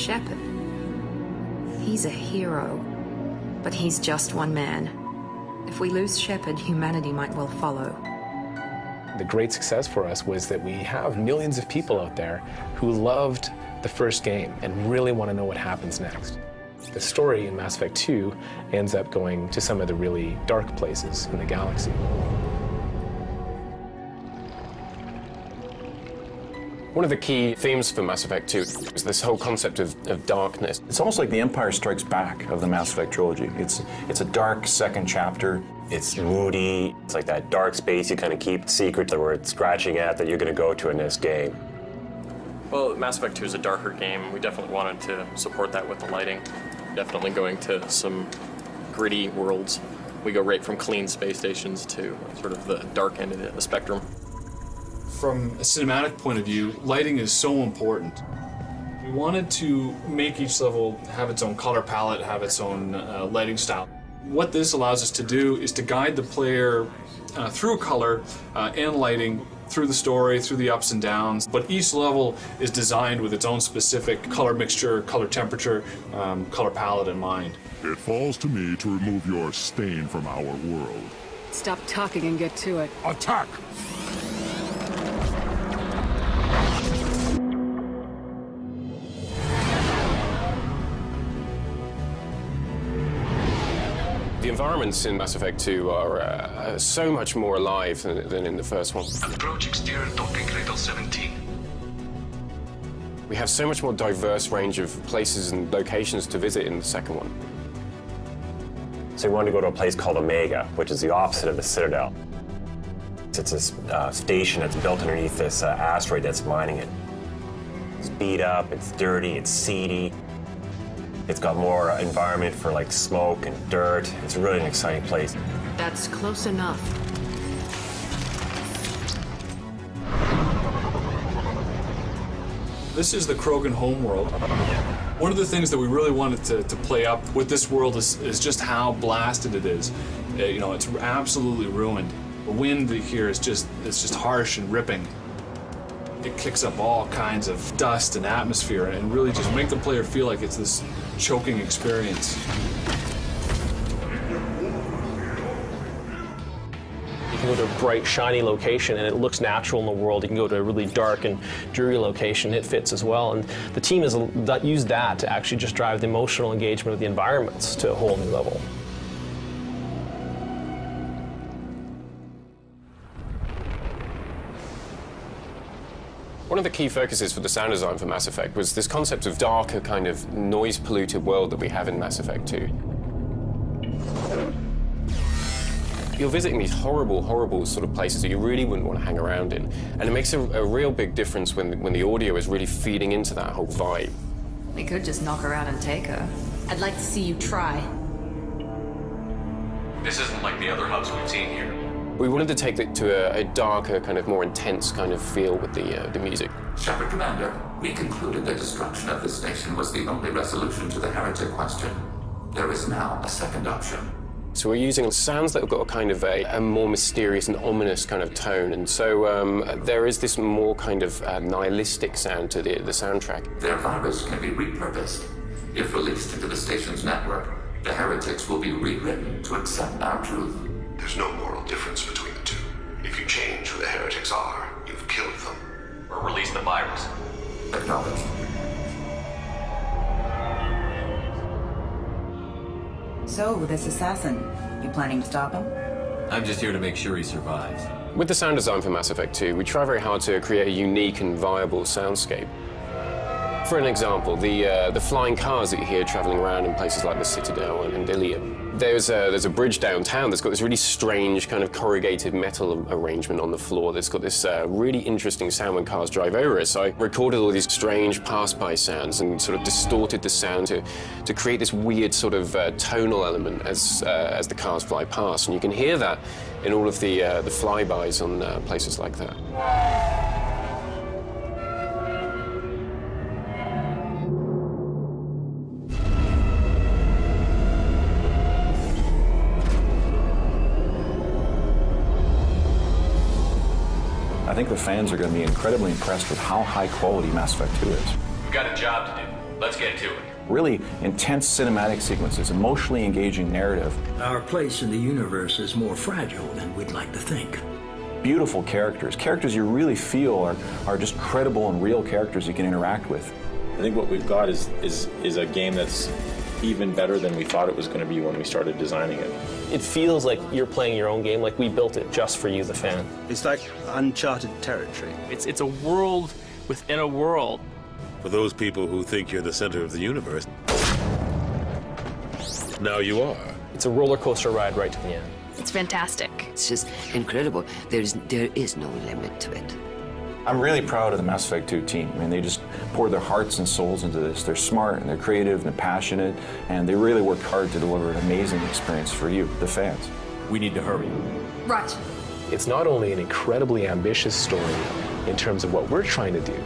Shepard. He's a hero, but he's just one man. If we lose Shepard, humanity might well follow. The great success for us was that we have millions of people out there who loved the first game and really want to know what happens next. The story in Mass Effect 2 ends up going to some of the really dark places in the galaxy. One of the key themes for Mass Effect 2 is this whole concept of darkness. It's almost like the Empire Strikes Back of the Mass Effect trilogy. It's a dark second chapter. It's moody. It's like that dark space you kind of keep secret that we're scratching at that you're going to go to in this game. Well, Mass Effect 2 is a darker game. We definitely wanted to support that with the lighting. Definitely going to some gritty worlds. We go right from clean space stations to sort of the dark end of the spectrum. From a cinematic point of view, lighting is so important. We wanted to make each level have its own color palette, have its own lighting style. What this allows us to do is to guide the player through color and lighting, through the story, through the ups and downs, but each level is designed with its own specific color mixture, color temperature, color palette in mind. It falls to me to remove your stain from our world. Stop talking and get to it. Attack! The environments in Mass Effect 2 are so much more alive than in the first one. Approach exterior docking cradle 17. We have so much more diverse range of places and locations to visit in the second one. So we wanted to go to a place called Omega, which is the opposite of the Citadel. It's a station that's built underneath this asteroid that's mining it. It's beat up, it's dirty, it's seedy. It's got more environment for like smoke and dirt. It's really an exciting place. That's close enough. This is the Krogan homeworld. One of the things that we really wanted to play up with this world is just how blasted it is. You know, it's absolutely ruined. The wind here is just harsh and ripping. It kicks up all kinds of dust and atmosphere and really just make the player feel like it's this choking experience. You can go to a bright, shiny location and it looks natural in the world. You can go to a really dark and dreary location, it fits as well. And the team has used that to actually just drive the emotional engagement of the environments to a whole new level. One of the key focuses for the sound design for Mass Effect was this concept of darker, kind of noise-polluted world that we have in Mass Effect 2. You're visiting these horrible, horrible sort of places that you really wouldn't want to hang around in. And it makes a real big difference when the audio is really feeding into that whole vibe. We could just knock her out and take her. I'd like to see you try. This isn't like the other hubs we've seen here. We wanted to take it to a darker, kind of more intense kind of feel with the music. Shepard Commander, we concluded the destruction of the station was the only resolution to the heretic question. There is now a second option. So we're using sounds that have got a kind of a more mysterious and ominous kind of tone, and so there is this more kind of nihilistic sound to the soundtrack. Their virus can be repurposed. If released into the station's network, the heretics will be rewritten to accept our truth. There's no moral difference between the two. If you change who the heretics are, you've killed them. Or release the virus. Acknowledged. So, this assassin, you planning to stop him? I'm just here to make sure he survives. With the sound design for Mass Effect 2, we try very hard to create a unique and viable soundscape. For an example, the flying cars that you hear traveling around in places like the Citadel and Ilium. There's a bridge downtown that's got this really strange kind of corrugated metal arrangement on the floor that's got this really interesting sound when cars drive over it. So I recorded all these strange pass-by sounds and sort of distorted the sound to create this weird sort of tonal element as the cars fly past. And you can hear that in all of the flybys on places like that. I think the fans are going to be incredibly impressed with how high quality Mass Effect 2 is. We've got a job to do. Let's get to it. Really intense cinematic sequences, emotionally engaging narrative. Our place in the universe is more fragile than we'd like to think. Beautiful characters you really feel are just credible and real characters you can interact with. I think what we've got is a game that's even better than we thought it was going to be when we started designing it. It feels like you're playing your own game, like we built it just for you, the fan. It's like uncharted territory. It's a world within a world. For those people who think you're the center of the universe, now you are. It's a roller coaster ride right to the end. It's fantastic. It's just incredible. There is no limit to it. I'm really proud of the Mass Effect 2 team. I mean, they just poured their hearts and souls into this. They're smart and they're creative and they're passionate, and they really worked hard to deliver an amazing experience for you, the fans. We need to hurry. Right. It's not only an incredibly ambitious story in terms of what we're trying to do,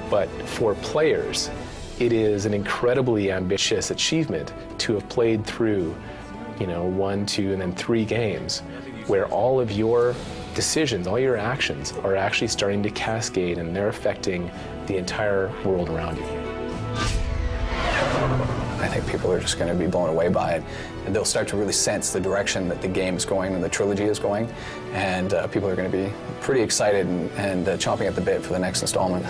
but for players, it is an incredibly ambitious achievement to have played through, 1, 2, and then 3 games where all of your decisions, all your actions are actually starting to cascade and they're affecting the entire world around you. I think people are just going to be blown away by it. And they'll start to really sense the direction that the game is going and the trilogy is going. And people are going to be pretty excited and chomping at the bit for the next installment.